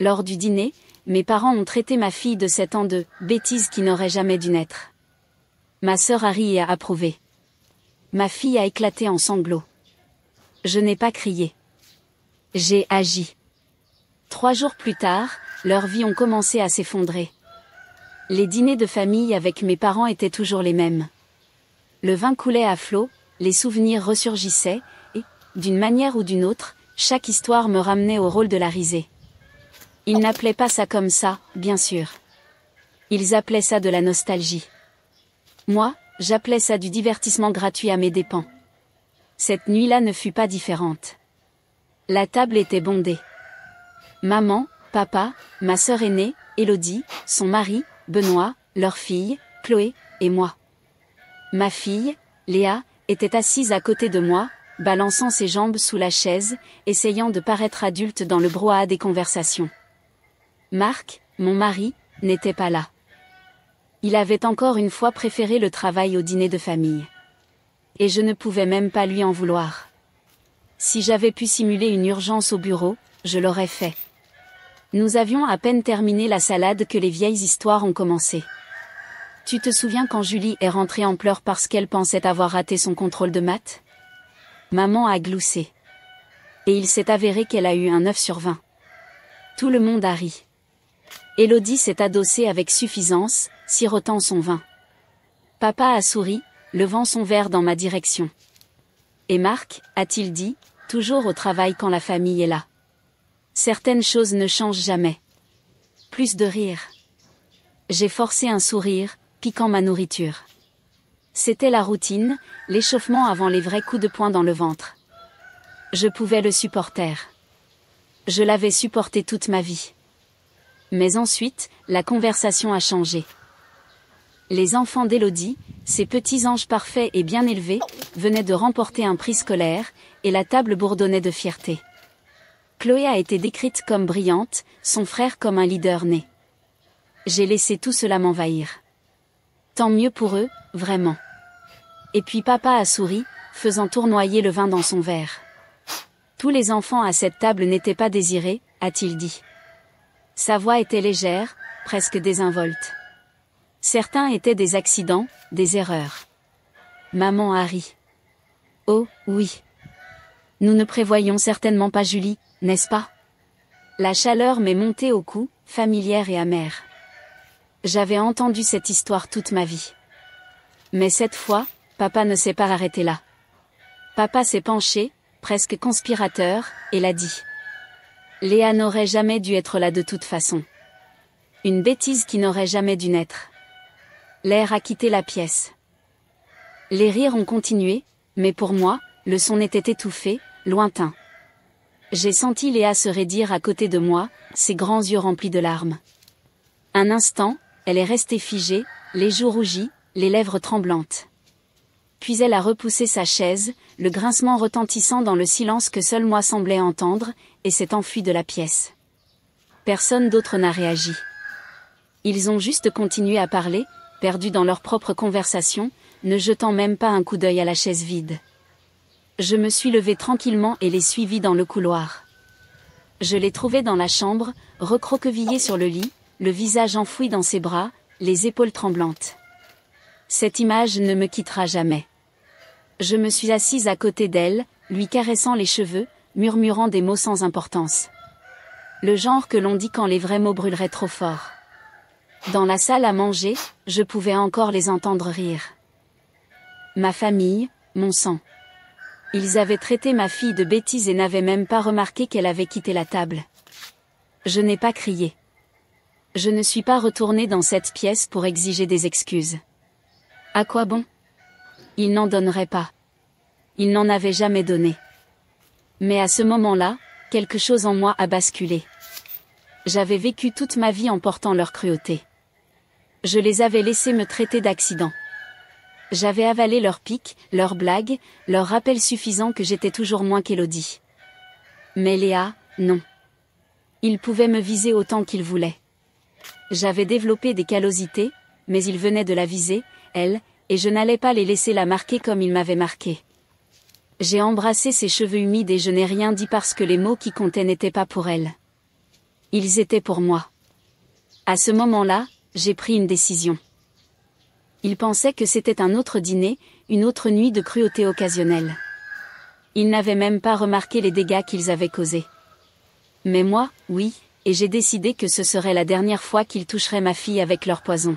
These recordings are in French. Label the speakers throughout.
Speaker 1: Lors du dîner, mes parents ont traité ma fille de 7 ans de « bêtise qui n'aurait jamais dû naître ». Ma sœur a ri et a approuvé. Ma fille a éclaté en sanglots. Je n'ai pas crié. J'ai agi. 3 jours plus tard, leurs vies ont commencé à s'effondrer. Les dîners de famille avec mes parents étaient toujours les mêmes. Le vin coulait à flot, les souvenirs ressurgissaient, et, d'une manière ou d'une autre, chaque histoire me ramenait au rôle de la risée. Ils n'appelaient pas ça comme ça, bien sûr. Ils appelaient ça de la nostalgie. Moi, j'appelais ça du divertissement gratuit à mes dépens. Cette nuit-là ne fut pas différente. La table était bondée. Maman, papa, ma sœur aînée, Élodie, son mari, Benoît, leur fille, Chloé, et moi. Ma fille, Léa, était assise à côté de moi, balançant ses jambes sous la chaise, essayant de paraître adulte dans le brouhaha des conversations. Marc, mon mari, n'était pas là. Il avait encore une fois préféré le travail au dîner de famille. Et je ne pouvais même pas lui en vouloir. Si j'avais pu simuler une urgence au bureau, je l'aurais fait. Nous avions à peine terminé la salade que les vieilles histoires ont commencé. Tu te souviens quand Julie est rentrée en pleurs parce qu'elle pensait avoir raté son contrôle de maths? Maman a gloussé. Et il s'est avéré qu'elle a eu un 9 sur 20. Tout le monde a ri. Élodie s'est adossée avec suffisance, sirotant son vin. Papa a souri, levant son verre dans ma direction. Et Marc, a-t-il dit, toujours au travail quand la famille est là. Certaines choses ne changent jamais. Plus de rire. J'ai forcé un sourire, piquant ma nourriture. C'était la routine, l'échauffement avant les vrais coups de poing dans le ventre. Je pouvais le supporter. Je l'avais supporté toute ma vie. Mais ensuite, la conversation a changé. Les enfants d'Élodie, ces petits anges parfaits et bien élevés, venaient de remporter un prix scolaire, et la table bourdonnait de fierté. Chloé a été décrite comme brillante, son frère comme un leader né. J'ai laissé tout cela m'envahir. Tant mieux pour eux, vraiment. Et puis papa a souri, faisant tournoyer le vin dans son verre. Tous les enfants à cette table n'étaient pas désirés, a-t-il dit. Sa voix était légère, presque désinvolte. Certains étaient des accidents, des erreurs. Maman a ri. Oh, oui. Nous ne prévoyions certainement pas Julie, n'est-ce pas? La chaleur m'est montée au cou, familière et amère. J'avais entendu cette histoire toute ma vie. Mais cette fois, papa ne s'est pas arrêté là. Papa s'est penché, presque conspirateur, et l'a dit. Léa n'aurait jamais dû être là de toute façon. Une bêtise qui n'aurait jamais dû naître. L'air a quitté la pièce. Les rires ont continué, mais pour moi, le son était étouffé, lointain. J'ai senti Léa se raidir à côté de moi, ses grands yeux remplis de larmes. Un instant, elle est restée figée, les joues rougies, les lèvres tremblantes. Puis elle a repoussé sa chaise, le grincement retentissant dans le silence que seul moi semblais entendre, et s'est enfuie de la pièce. Personne d'autre n'a réagi. Ils ont juste continué à parler, perdus dans leur propre conversation, ne jetant même pas un coup d'œil à la chaise vide. Je me suis levée tranquillement et les suivis dans le couloir. Je les trouvais dans la chambre, recroquevillés sur le lit, le visage enfoui dans ses bras, les épaules tremblantes. Cette image ne me quittera jamais. Je me suis assise à côté d'elle, lui caressant les cheveux, murmurant des mots sans importance. Le genre que l'on dit quand les vrais mots brûleraient trop fort. Dans la salle à manger, je pouvais encore les entendre rire. Ma famille, mon sang. Ils avaient traité ma fille de bêtise et n'avaient même pas remarqué qu'elle avait quitté la table. Je n'ai pas crié. Je ne suis pas retournée dans cette pièce pour exiger des excuses. À quoi bon? Il n'en donnerait pas. Il n'en avait jamais donné. Mais à ce moment-là, quelque chose en moi a basculé. J'avais vécu toute ma vie en portant leur cruauté. Je les avais laissés me traiter d'accident. J'avais avalé leurs piques, leurs blagues, leurs rappels suffisants que j'étais toujours moins qu'Élodie. Mais Léa, non. Ils pouvaient me viser autant qu'ils voulaient. J'avais développé des callosités, mais ils venaient de la viser, elle, et je n'allais pas les laisser la marquer comme ils m'avaient marqué. J'ai embrassé ses cheveux humides et je n'ai rien dit parce que les mots qui comptaient n'étaient pas pour elle. Ils étaient pour moi. À ce moment-là, j'ai pris une décision. Ils pensaient que c'était un autre dîner, une autre nuit de cruauté occasionnelle. Ils n'avaient même pas remarqué les dégâts qu'ils avaient causés. Mais moi, oui, et j'ai décidé que ce serait la dernière fois qu'ils toucheraient ma fille avec leur poison.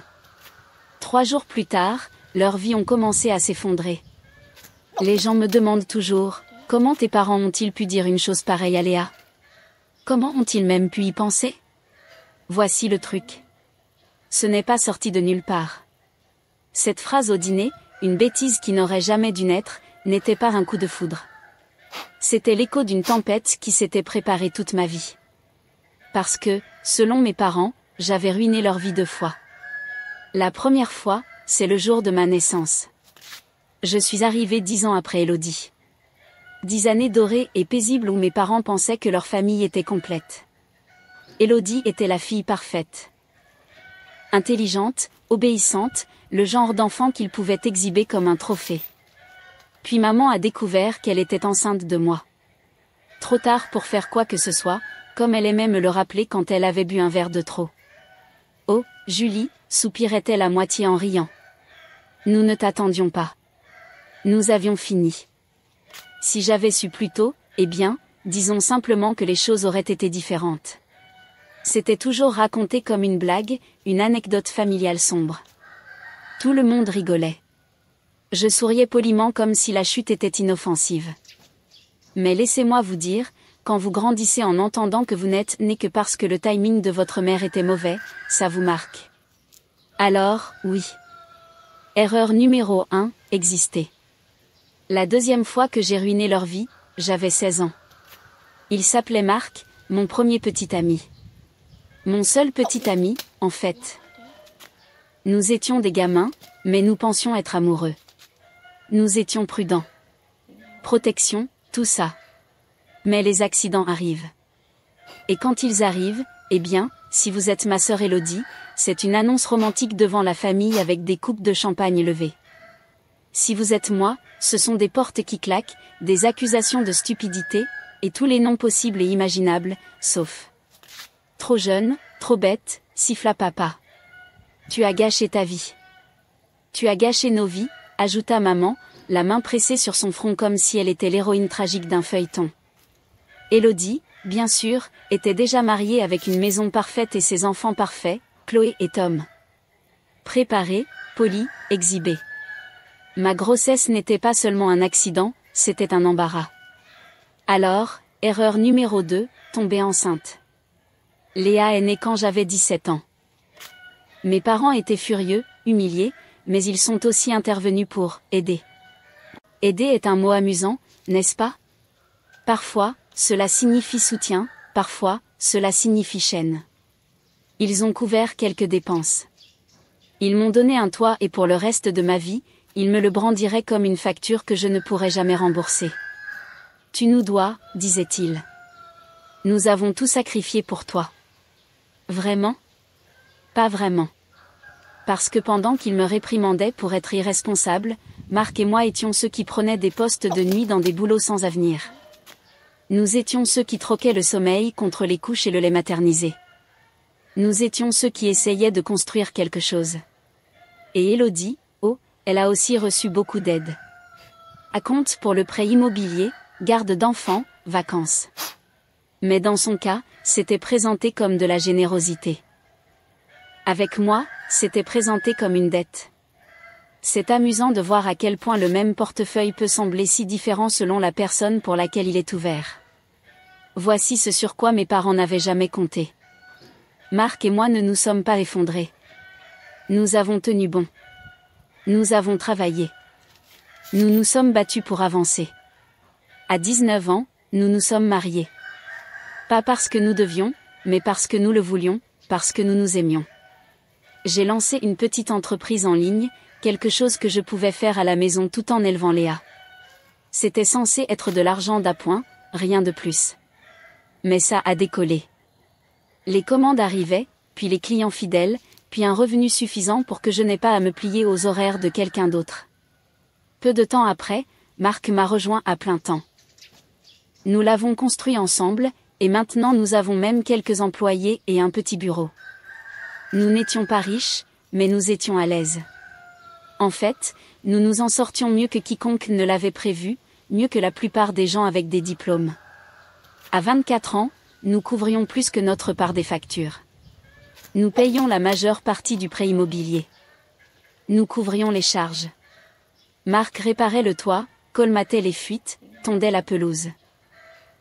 Speaker 1: 3 jours plus tard, leurs vies ont commencé à s'effondrer. Les gens me demandent toujours, comment tes parents ont-ils pu dire une chose pareille à Léa? Comment ont-ils même pu y penser? Voici le truc. Ce n'est pas sorti de nulle part. Cette phrase au dîner, une bêtise qui n'aurait jamais dû naître, n'était pas un coup de foudre. C'était l'écho d'une tempête qui s'était préparée toute ma vie. Parce que, selon mes parents, j'avais ruiné leur vie 2 fois. La première fois, c'est le jour de ma naissance. Je suis arrivée 10 ans après Élodie. 10 années dorées et paisibles où mes parents pensaient que leur famille était complète. Élodie était la fille parfaite. Intelligente, obéissante, le genre d'enfant qu'ils pouvaient exhiber comme un trophée. Puis maman a découvert qu'elle était enceinte de moi. Trop tard pour faire quoi que ce soit, comme elle aimait me le rappeler quand elle avait bu un verre de trop. Oh, Julie, soupirait-elle à moitié en riant. Nous ne t'attendions pas. Nous avions fini. Si j'avais su plus tôt, eh bien, disons simplement que les choses auraient été différentes. C'était toujours raconté comme une blague, une anecdote familiale sombre. Tout le monde rigolait. Je souriais poliment comme si la chute était inoffensive. Mais laissez-moi vous dire, quand vous grandissez en entendant que vous n'êtes né que parce que le timing de votre mère était mauvais, ça vous marque. Alors, oui. Erreur numéro 1, exister. La deuxième fois que j'ai ruiné leur vie, j'avais 16 ans. Il s'appelait Marc, mon premier petit ami. Mon seul petit ami, en fait. Nous étions des gamins, mais nous pensions être amoureux. Nous étions prudents. Protection, tout ça. Mais les accidents arrivent. Et quand ils arrivent, eh bien, si vous êtes ma sœur Élodie, c'est une annonce romantique devant la famille avec des coupes de champagne levées. Si vous êtes moi, ce sont des portes qui claquent, des accusations de stupidité, et tous les noms possibles et imaginables, sauf. Trop jeune, trop bête, siffla papa. Tu as gâché ta vie. Tu as gâché nos vies, ajouta maman, la main pressée sur son front comme si elle était l'héroïne tragique d'un feuilleton. Élodie, bien sûr, était déjà mariée avec une maison parfaite et ses enfants parfaits, Chloé et Tom. Préparée, polie, exhibée. Ma grossesse n'était pas seulement un accident, c'était un embarras. Alors, erreur numéro 2, tomber enceinte. Léa est née quand j'avais 17 ans. Mes parents étaient furieux, humiliés, mais ils sont aussi intervenus pour aider. Aider est un mot amusant, n'est-ce pas? Parfois, cela signifie soutien, parfois, cela signifie chaîne. Ils ont couvert quelques dépenses. Ils m'ont donné un toit et pour le reste de ma vie, ils me le brandiraient comme une facture que je ne pourrais jamais rembourser. Tu nous dois, disait-il. Nous avons tout sacrifié pour toi. Vraiment? Pas vraiment. Parce que pendant qu'ils me réprimandaient pour être irresponsable, Marc et moi étions ceux qui prenaient des postes de nuit dans des boulots sans avenir. Nous étions ceux qui troquaient le sommeil contre les couches et le lait maternisé. Nous étions ceux qui essayaient de construire quelque chose. Et Élodie, oh, elle a aussi reçu beaucoup d'aide. Acompte pour le prêt immobilier, garde d'enfants, vacances. Mais dans son cas, c'était présenté comme de la générosité. Avec moi, c'était présenté comme une dette. C'est amusant de voir à quel point le même portefeuille peut sembler si différent selon la personne pour laquelle il est ouvert. Voici ce sur quoi mes parents n'avaient jamais compté. Marc et moi ne nous sommes pas effondrés. Nous avons tenu bon. Nous avons travaillé. Nous nous sommes battus pour avancer. À 19 ans, nous nous sommes mariés. Pas parce que nous devions, mais parce que nous le voulions, parce que nous nous aimions. J'ai lancé une petite entreprise en ligne, quelque chose que je pouvais faire à la maison tout en élevant Léa. C'était censé être de l'argent d'appoint, rien de plus. Mais ça a décollé. Les commandes arrivaient, puis les clients fidèles, puis un revenu suffisant pour que je n'aie pas à me plier aux horaires de quelqu'un d'autre. Peu de temps après, Marc m'a rejoint à plein temps. Nous l'avons construit ensemble, et maintenant nous avons même quelques employés et un petit bureau. Nous n'étions pas riches, mais nous étions à l'aise. En fait, nous nous en sortions mieux que quiconque ne l'avait prévu, mieux que la plupart des gens avec des diplômes. À 24 ans, nous couvrions plus que notre part des factures. Nous payions la majeure partie du prêt immobilier. Nous couvrions les charges. Marc réparait le toit, colmatait les fuites, tondait la pelouse.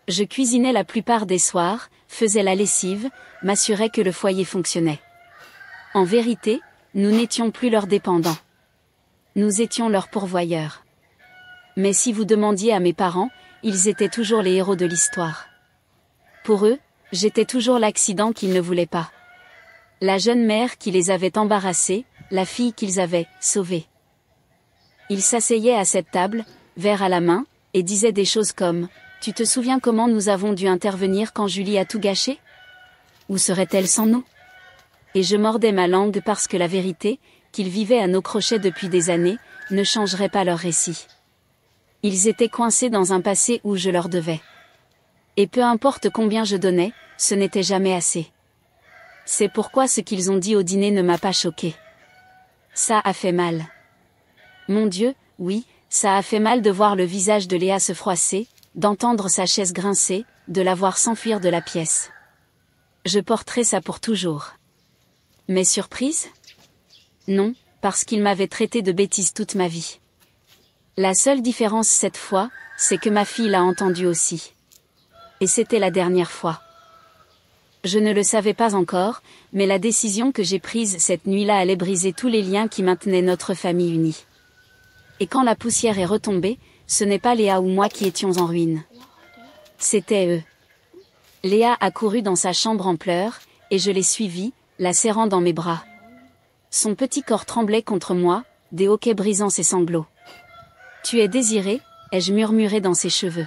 Speaker 1: Je cuisinais la plupart des soirs, faisais la lessive, m'assurais que le foyer fonctionnait. En vérité, nous n'étions plus leurs dépendants. Nous étions leurs pourvoyeurs. Mais si vous demandiez à mes parents, ils étaient toujours les héros de l'histoire. Pour eux, j'étais toujours l'accident qu'ils ne voulaient pas. La jeune mère qui les avait embarrassés, la fille qu'ils avaient sauvée. Ils s'asseyaient à cette table, verre à la main, et disaient des choses comme « Tu te souviens comment nous avons dû intervenir quand Julie a tout gâché ? Où serait-elle sans nous ?» Et je mordais ma langue parce que la vérité, qu'ils vivaient à nos crochets depuis des années, ne changerait pas leur récit. Ils étaient coincés dans un passé où je leur devais. Et peu importe combien je donnais, ce n'était jamais assez. C'est pourquoi ce qu'ils ont dit au dîner ne m'a pas choqué. Ça a fait mal. Mon Dieu, oui, ça a fait mal de voir le visage de Léa se froisser, d'entendre sa chaise grincer, de la voir s'enfuir de la pièce. Je porterai ça pour toujours. Mais surprise ? Non, parce qu'il m'avait traité de bêtise toute ma vie. La seule différence cette fois, c'est que ma fille l'a entendu aussi. Et c'était la dernière fois. Je ne le savais pas encore, mais la décision que j'ai prise cette nuit-là allait briser tous les liens qui maintenaient notre famille unie. Et quand la poussière est retombée, ce n'est pas Léa ou moi qui étions en ruine. C'était eux. Léa a couru dans sa chambre en pleurs, et je l'ai suivie, la serrant dans mes bras. Son petit corps tremblait contre moi, des hoquets brisant ses sanglots. « Tu es désirée » ai-je murmuré dans ses cheveux.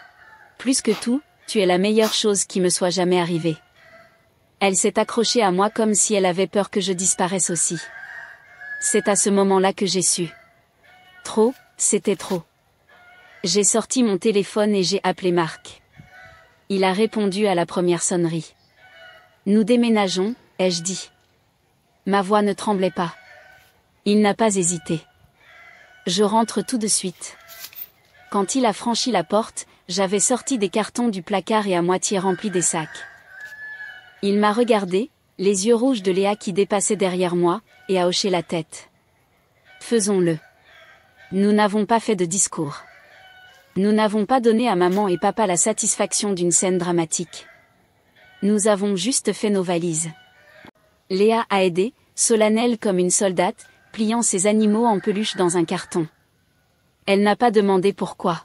Speaker 1: « Plus que tout, tu es la meilleure chose qui me soit jamais arrivée. » Elle s'est accrochée à moi comme si elle avait peur que je disparaisse aussi. C'est à ce moment-là que j'ai su. Trop, c'était trop. J'ai sorti mon téléphone et j'ai appelé Marc. Il a répondu à la première sonnerie. Nous déménageons, ai-je dit. Ma voix ne tremblait pas. Il n'a pas hésité. Je rentre tout de suite. Quand il a franchi la porte, j'avais sorti des cartons du placard et à moitié rempli des sacs. Il m'a regardé, les yeux rouges de Léa qui dépassaient derrière moi, et a hoché la tête. Faisons-le. Nous n'avons pas fait de discours. Nous n'avons pas donné à maman et papa la satisfaction d'une scène dramatique. Nous avons juste fait nos valises. Léa a aidé, solennelle comme une soldate, pliant ses animaux en peluche dans un carton. Elle n'a pas demandé pourquoi.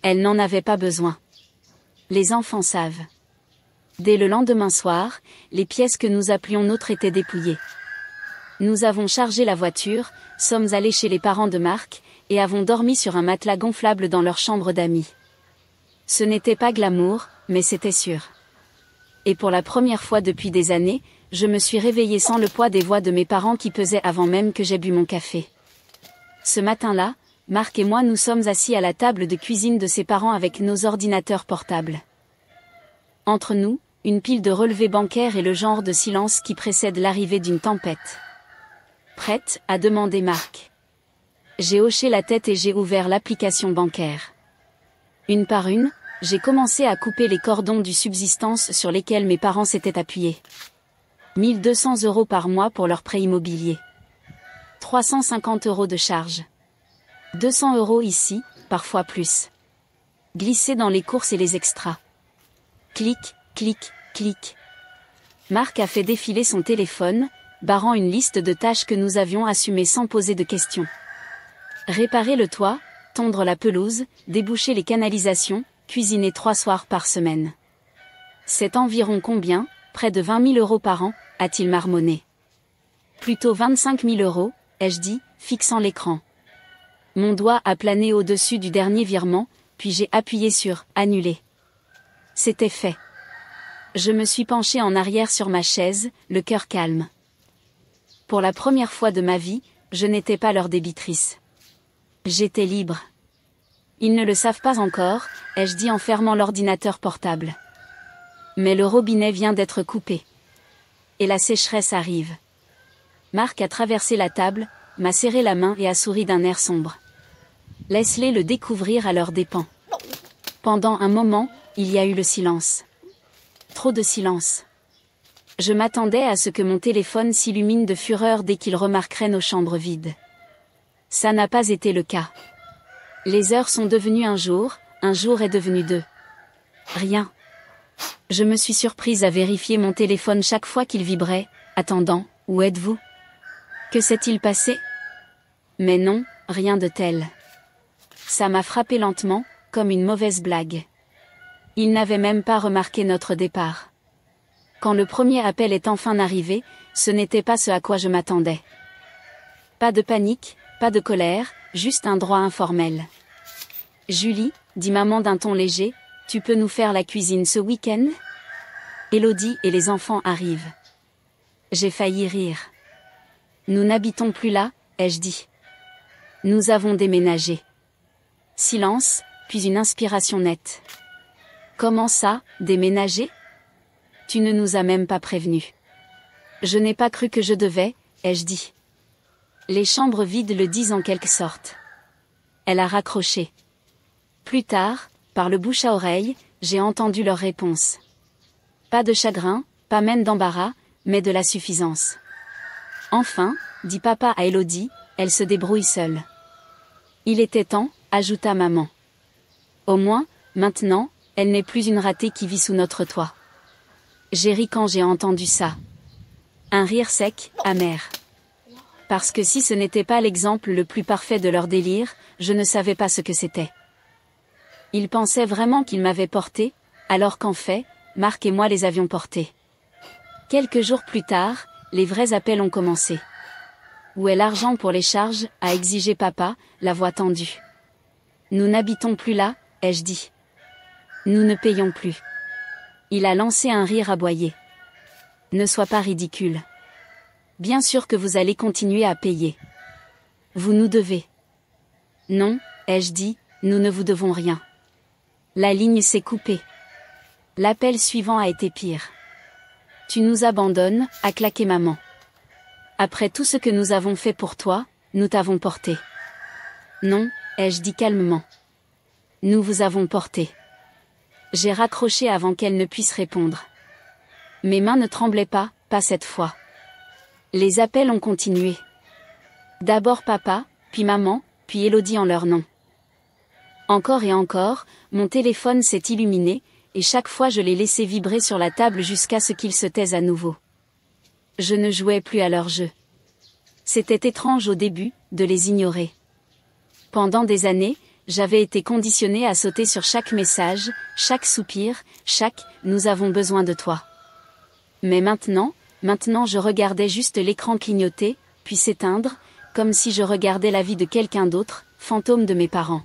Speaker 1: Elle n'en avait pas besoin. Les enfants savent. Dès le lendemain soir, les pièces que nous appelions nôtres étaient dépouillées. Nous avons chargé la voiture, sommes allés chez les parents de Marc, et avons dormi sur un matelas gonflable dans leur chambre d'amis. Ce n'était pas glamour, mais c'était sûr. Et pour la première fois depuis des années, je me suis réveillée sans le poids des voix de mes parents qui pesaient avant même que j'aie bu mon café. Ce matin-là, Marc et moi nous sommes assis à la table de cuisine de ses parents avec nos ordinateurs portables. Entre nous, une pile de relevés bancaires et le genre de silence qui précède l'arrivée d'une tempête. « Prête ?» a demandé Marc. J'ai hoché la tête et j'ai ouvert l'application bancaire. Une par une, j'ai commencé à couper les cordons du subsistance sur lesquels mes parents s'étaient appuyés. 1 200 € par mois pour leur prêt immobilier. 350 € de charges. 200 € ici, parfois plus. Glisser dans les courses et les extras. Clic, clic, clic. Marc a fait défiler son téléphone, barrant une liste de tâches que nous avions assumées sans poser de questions. Réparer le toit, tondre la pelouse, déboucher les canalisations, cuisiner 3 soirs par semaine. C'est environ combien ? Près de 20 000 € par an, a-t-il marmonné. Plutôt 25 000 €, ai-je dit, fixant l'écran. Mon doigt a plané au-dessus du dernier virement, puis j'ai appuyé sur « Annuler ». C'était fait. Je me suis penchée en arrière sur ma chaise, le cœur calme. Pour la première fois de ma vie, je n'étais pas leur débitrice. J'étais libre. Ils ne le savent pas encore, ai-je dit en fermant l'ordinateur portable. Mais le robinet vient d'être coupé. Et la sécheresse arrive. Marc a traversé la table, m'a serré la main et a souri d'un air sombre. Laisse-les le découvrir à leurs dépens. Pendant un moment, il y a eu le silence. Trop de silence. Je m'attendais à ce que mon téléphone s'illumine de fureur dès qu'il remarquerait nos chambres vides. Ça n'a pas été le cas. Les heures sont devenues un jour est devenu deux. Rien. Je me suis surprise à vérifier mon téléphone chaque fois qu'il vibrait, attendant, où êtes-vous? Que s'est-il passé? Mais non, rien de tel. Ça m'a frappé lentement, comme une mauvaise blague. Il n'avait même pas remarqué notre départ. Quand le premier appel est enfin arrivé, ce n'était pas ce à quoi je m'attendais. Pas de panique, pas de colère, juste un droit informel. Julie, dit maman d'un ton léger, tu peux nous faire la cuisine ce week-end? Élodie et les enfants arrivent. J'ai failli rire. Nous n'habitons plus là, ai-je dit. Nous avons déménagé. Silence, puis une inspiration nette. Comment ça, déménager? Tu ne nous as même pas prévenus. Je n'ai pas cru que je devais, ai-je dit. Les chambres vides le disent en quelque sorte. Elle a raccroché. Plus tard, par le bouche à oreille, j'ai entendu leur réponse. Pas de chagrin, pas même d'embarras, mais de la suffisance. Enfin, dit papa à Élodie, elle se débrouille seule. Il était temps, ajouta maman. Au moins, maintenant, elle n'est plus une ratée qui vit sous notre toit. J'ai ri quand j'ai entendu ça. Un rire sec, amer. Parce que si ce n'était pas l'exemple le plus parfait de leur délire, je ne savais pas ce que c'était. Ils pensaient vraiment qu'ils m'avaient porté, alors qu'en fait, Marc et moi les avions portés. Quelques jours plus tard, les vrais appels ont commencé. Où est l'argent pour les charges, a exigé papa, la voix tendue. Nous n'habitons plus là, ai-je dit. Nous ne payons plus. Il a lancé un rire aboyé. Ne sois pas ridicule. Bien sûr que vous allez continuer à payer. Vous nous devez. Non, ai-je dit, nous ne vous devons rien. La ligne s'est coupée. L'appel suivant a été pire. Tu nous abandonnes, a claqué maman. Après tout ce que nous avons fait pour toi, nous t'avons porté. Non, ai-je dit calmement. Nous vous avons porté. J'ai raccroché avant qu'elle ne puisse répondre. Mes mains ne tremblaient pas cette fois. Les appels ont continué. D'abord papa, puis maman, puis Élodie en leur nom. Encore et encore, mon téléphone s'est illuminé, et chaque fois je l'ai laissé vibrer sur la table jusqu'à ce qu'ils se taisent à nouveau. Je ne jouais plus à leur jeu. C'était étrange au début, de les ignorer. Pendant des années, j'avais été conditionnée à sauter sur chaque message, chaque soupir, chaque « nous avons besoin de toi ». Mais maintenant je regardais juste l'écran clignoter, puis s'éteindre, comme si je regardais la vie de quelqu'un d'autre, fantôme de mes parents.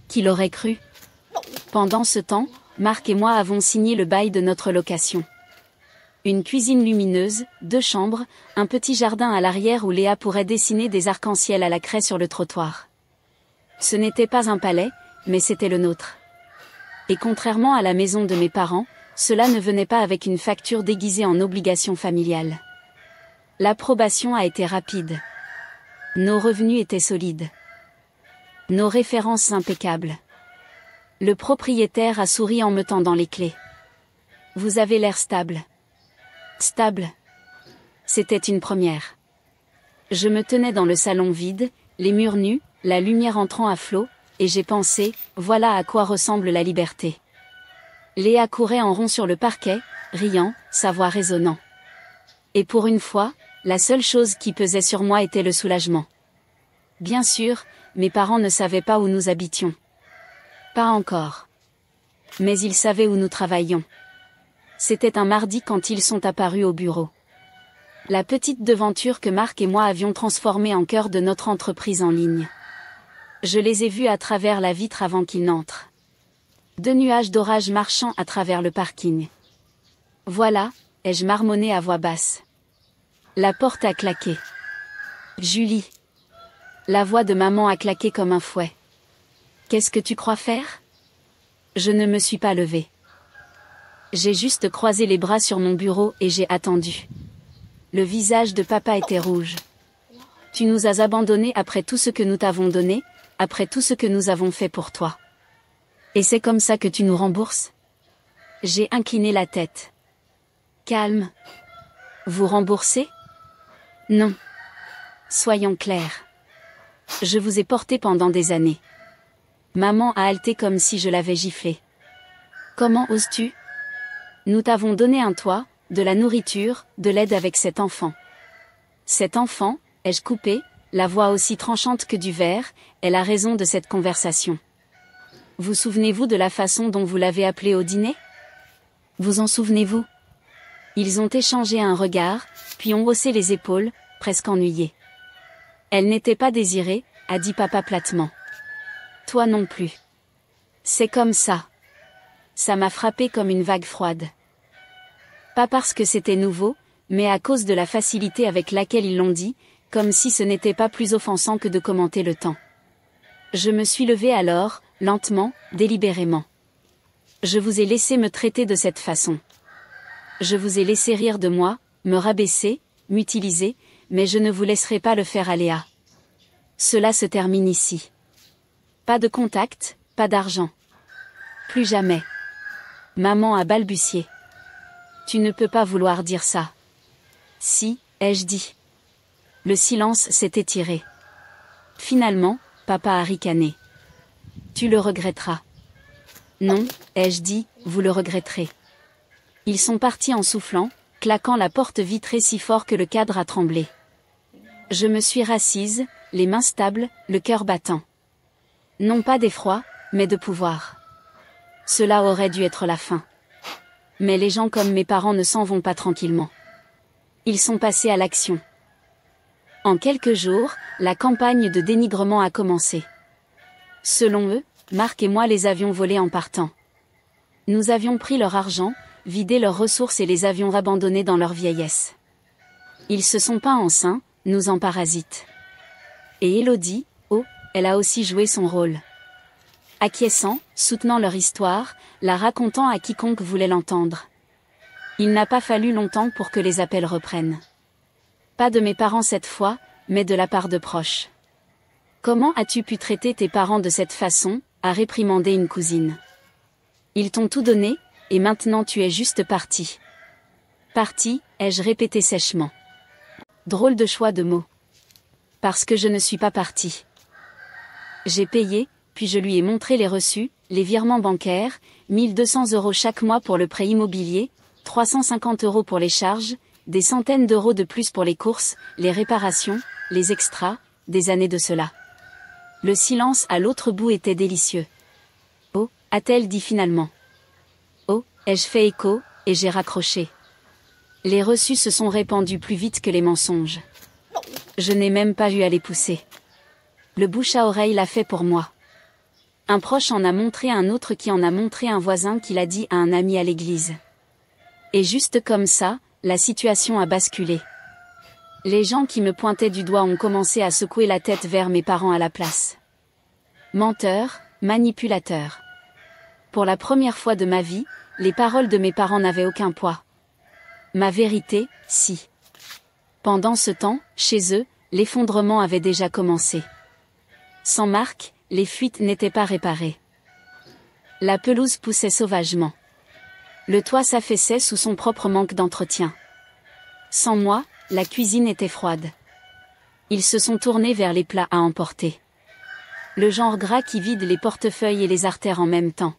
Speaker 1: Qui l'aurait cru? Pendant ce temps, Marc et moi avons signé le bail de notre location. Une cuisine lumineuse, 2 chambres, un petit jardin à l'arrière où Léa pourrait dessiner des arcs-en-ciel à la craie sur le trottoir. Ce n'était pas un palais, mais c'était le nôtre. Et contrairement à la maison de mes parents, cela ne venait pas avec une facture déguisée en obligation familiale. L'approbation a été rapide. Nos revenus étaient solides. Nos références impeccables. Le propriétaire a souri en me tendant les clés. Vous avez l'air stable. Stable. C'était une première. Je me tenais dans le salon vide, les murs nus, la lumière entrant à flot, et j'ai pensé, voilà à quoi ressemble la liberté. Léa courait en rond sur le parquet, riant, sa voix résonnant. Et pour une fois, la seule chose qui pesait sur moi était le soulagement. Bien sûr, mes parents ne savaient pas où nous habitions. Pas encore. Mais ils savaient où nous travaillions. C'était un mardi quand ils sont apparus au bureau. La petite devanture que Marc et moi avions transformée en cœur de notre entreprise en ligne. Je les ai vus à travers la vitre avant qu'ils n'entrent. 2 nuages d'orage marchant à travers le parking. Voilà, ai-je marmonné à voix basse. La porte a claqué. Julie. La voix de maman a claqué comme un fouet. Qu'est-ce que tu crois faire? Je ne me suis pas levée. J'ai juste croisé les bras sur mon bureau et j'ai attendu. Le visage de papa était rouge. Tu nous as abandonnés après tout ce que nous t'avons donné, après tout ce que nous avons fait pour toi. Et c'est comme ça que tu nous rembourses? J'ai incliné la tête. Calme. Vous remboursez? Non. Soyons clairs. Je vous ai porté pendant des années. Maman a haleté comme si je l'avais giflé. Comment oses-tu? Nous t'avons donné un toit, de la nourriture, de l'aide avec cet enfant. Cet enfant, ai-je coupé, la voix aussi tranchante que du verre, est la raison de cette conversation. Vous souvenez-vous de la façon dont vous l'avez appelé au dîner? Vous en souvenez-vous? Ils ont échangé un regard, puis ont haussé les épaules, presque ennuyés. Elle n'était pas désirée, a dit papa platement. Toi non plus. C'est comme ça. Ça m'a frappé comme une vague froide. Pas parce que c'était nouveau, mais à cause de la facilité avec laquelle ils l'ont dit, comme si ce n'était pas plus offensant que de commenter le temps. Je me suis levée alors, lentement, délibérément. Je vous ai laissé me traiter de cette façon. Je vous ai laissé rire de moi, me rabaisser, m'utiliser, mais je ne vous laisserai pas le faire à Léa. Cela se termine ici. Pas de contact, pas d'argent. Plus jamais. Maman a balbutié. Tu ne peux pas vouloir dire ça. Si, ai-je dit. Le silence s'est étiré. Finalement, papa a ricané. Tu le regretteras. Non, ai-je dit, vous le regretterez. Ils sont partis en soufflant, claquant la porte vitrée si fort que le cadre a tremblé. Je me suis rassise, les mains stables, le cœur battant. Non pas d'effroi, mais de pouvoir. Cela aurait dû être la fin. Mais les gens comme mes parents ne s'en vont pas tranquillement. Ils sont passés à l'action. En quelques jours, la campagne de dénigrement a commencé. Selon eux, Marc et moi les avions volés en partant. Nous avions pris leur argent, vidé leurs ressources et les avions abandonnés dans leur vieillesse. Ils se sont peints en saints, nous en parasites. Et Élodie, oh, elle a aussi joué son rôle. Acquiesçant, soutenant leur histoire, la racontant à quiconque voulait l'entendre. Il n'a pas fallu longtemps pour que les appels reprennent. Pas de mes parents cette fois, mais de la part de proches. Comment as-tu pu traiter tes parents de cette façon, a réprimandé une cousine. Ils t'ont tout donné, et maintenant tu es juste parti. Parti, ai-je répété sèchement. Drôle de choix de mots. Parce que je ne suis pas parti. J'ai payé, puis je lui ai montré les reçus, les virements bancaires, 1200 € chaque mois pour le prêt immobilier, 350 € pour les charges, des centaines d'euros de plus pour les courses, les réparations, les extras, des années de cela. Le silence à l'autre bout était délicieux. Oh, a-t-elle dit finalement. Oh, ai-je fait écho, et j'ai raccroché. Les reçus se sont répandus plus vite que les mensonges. Je n'ai même pas eu à les pousser. Le bouche à oreille l'a fait pour moi. Un proche en a montré un autre qui en a montré un voisin qui l'a dit à un ami à l'église. Et juste comme ça, la situation a basculé. Les gens qui me pointaient du doigt ont commencé à secouer la tête vers mes parents à la place. Menteur, manipulateur. Pour la première fois de ma vie, les paroles de mes parents n'avaient aucun poids. Ma vérité, si. Pendant ce temps, chez eux, l'effondrement avait déjà commencé. Sans Marc, les fuites n'étaient pas réparées. La pelouse poussait sauvagement. Le toit s'affaissait sous son propre manque d'entretien. Sans moi, la cuisine était froide. Ils se sont tournés vers les plats à emporter. Le genre gras qui vide les portefeuilles et les artères en même temps.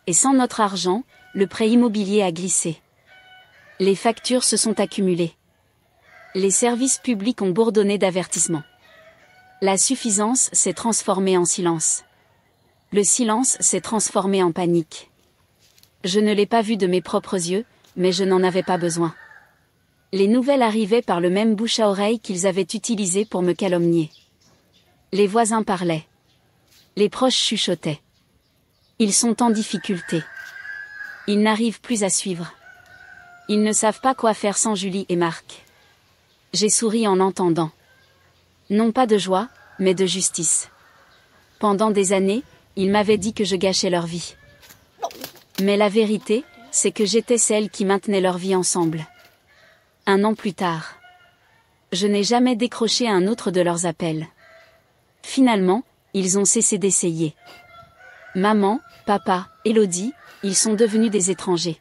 Speaker 1: Et sans notre argent, le prêt immobilier a glissé. Les factures se sont accumulées. Les services publics ont bourdonné d'avertissements. La suffisance s'est transformée en silence. Le silence s'est transformé en panique. Je ne l'ai pas vu de mes propres yeux, mais je n'en avais pas besoin. Les nouvelles arrivaient par le même bouche à oreille qu'ils avaient utilisé pour me calomnier. Les voisins parlaient. Les proches chuchotaient. Ils sont en difficulté. Ils n'arrivent plus à suivre. Ils ne savent pas quoi faire sans Julie et Marc. J'ai souri en entendant. Non pas de joie, mais de justice. Pendant des années, ils m'avaient dit que je gâchais leur vie. Mais la vérité, c'est que j'étais celle qui maintenait leur vie ensemble. 1 an plus tard. Je n'ai jamais décroché un autre de leurs appels. Finalement, ils ont cessé d'essayer. Maman, papa, Élodie, ils sont devenus des étrangers.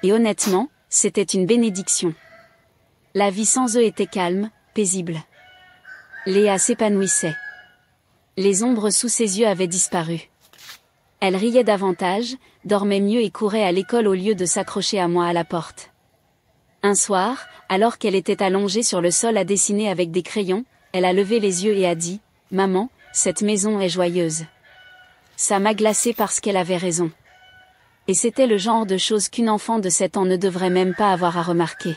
Speaker 1: Et honnêtement, c'était une bénédiction. La vie sans eux était calme, paisible. Léa s'épanouissait. Les ombres sous ses yeux avaient disparu. Elle riait davantage, dormait mieux et courait à l'école au lieu de s'accrocher à moi à la porte. Un soir, alors qu'elle était allongée sur le sol à dessiner avec des crayons, elle a levé les yeux et a dit « Maman, cette maison est joyeuse. » Ça m'a glacée parce qu'elle avait raison. Et c'était le genre de choses qu'une enfant de 7 ans ne devrait même pas avoir à remarquer.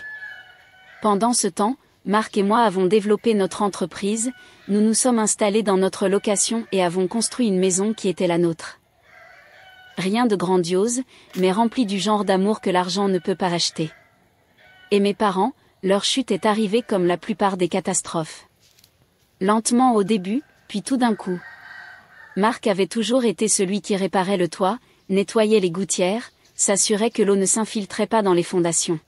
Speaker 1: Pendant ce temps, Marc et moi avons développé notre entreprise, nous nous sommes installés dans notre location et avons construit une maison qui était la nôtre. Rien de grandiose, mais rempli du genre d'amour que l'argent ne peut pas acheter. Et mes parents, leur chute est arrivée comme la plupart des catastrophes. Lentement au début, puis tout d'un coup. Marc avait toujours été celui qui réparait le toit, nettoyait les gouttières, s'assurait que l'eau ne s'infiltrait pas dans les fondations.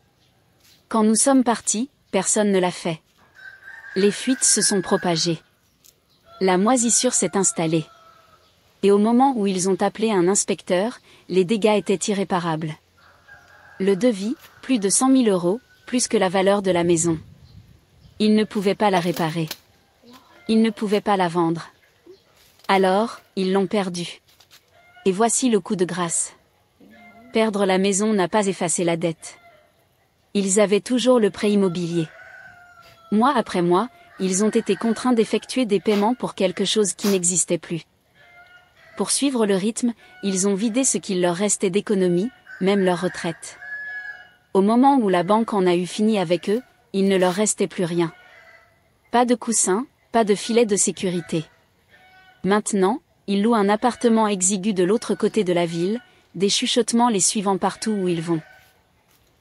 Speaker 1: Quand nous sommes partis, personne ne l'a fait. Les fuites se sont propagées. La moisissure s'est installée. Et au moment où ils ont appelé un inspecteur, les dégâts étaient irréparables. Le devis, plus de 100 000 €, plus que la valeur de la maison. Ils ne pouvaient pas la réparer. Ils ne pouvaient pas la vendre. Alors, ils l'ont perdue. Et voici le coup de grâce. Perdre la maison n'a pas effacé la dette. Ils avaient toujours le prêt immobilier. Mois après mois, ils ont été contraints d'effectuer des paiements pour quelque chose qui n'existait plus. Pour suivre le rythme, ils ont vidé ce qu'il leur restait d'économie, même leur retraite. Au moment où la banque en a eu fini avec eux, il ne leur restait plus rien. Pas de coussin, pas de filet de sécurité. Maintenant, ils louent un appartement exigu de l'autre côté de la ville, des chuchotements les suivant partout où ils vont.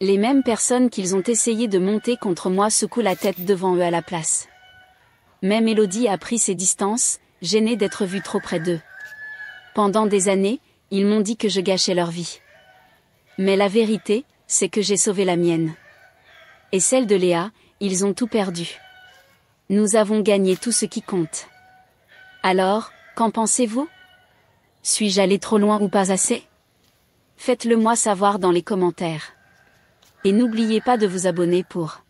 Speaker 1: Les mêmes personnes qu'ils ont essayé de monter contre moi secouent la tête devant eux à la place. Même Élodie a pris ses distances, gênée d'être vue trop près d'eux. Pendant des années, ils m'ont dit que je gâchais leur vie. Mais la vérité, c'est que j'ai sauvé la mienne. Et celle de Léa, ils ont tout perdu. Nous avons gagné tout ce qui compte. Alors, qu'en pensez-vous? Suis-je allé trop loin ou pas assez? Faites-le moi savoir dans les commentaires. Et n'oubliez pas de vous abonner pour